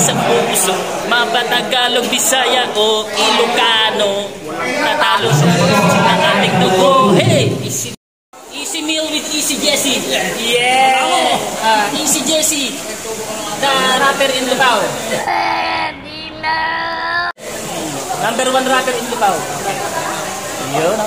sa puso. Mapatagalog, Bisaya o Ilocano, tatalo sa ng ating dugo. Hey! Easy meal with Easy Jesse. Yeah! Easy Jesse, the rapper in Lubao. Number 1 rapper in Lubao. Yun.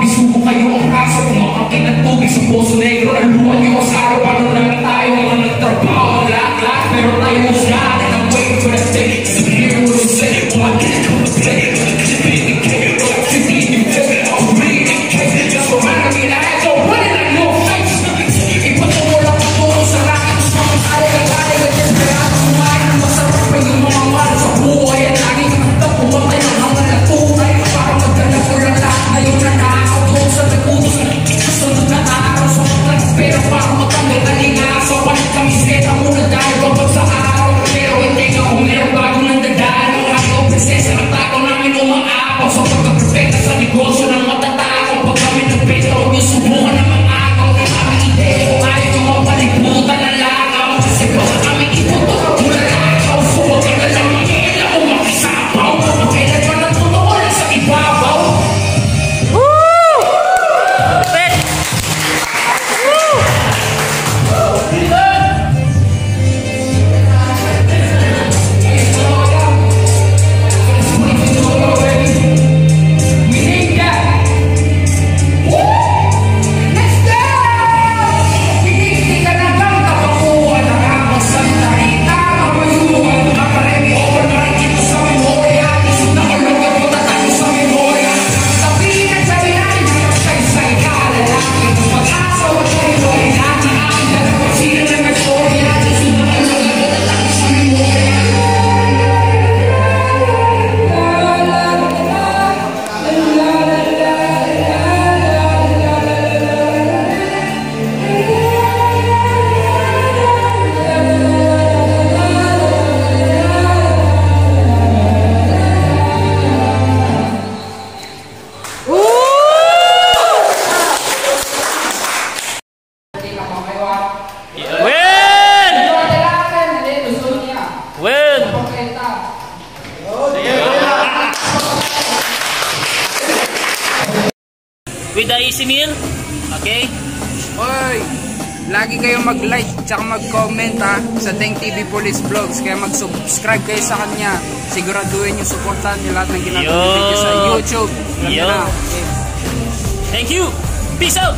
Bisu Easy Meal. Okay? Oy! Lagi kayong mag-like tsaka mag-comment sa Deng TV Police Vlogs. Kaya mag-subscribe kayo sa kanya. Siguraduhin yung supportan niyo lahat ng ginagawa video sa YouTube. Yo. Okay. Thank you. Peace out.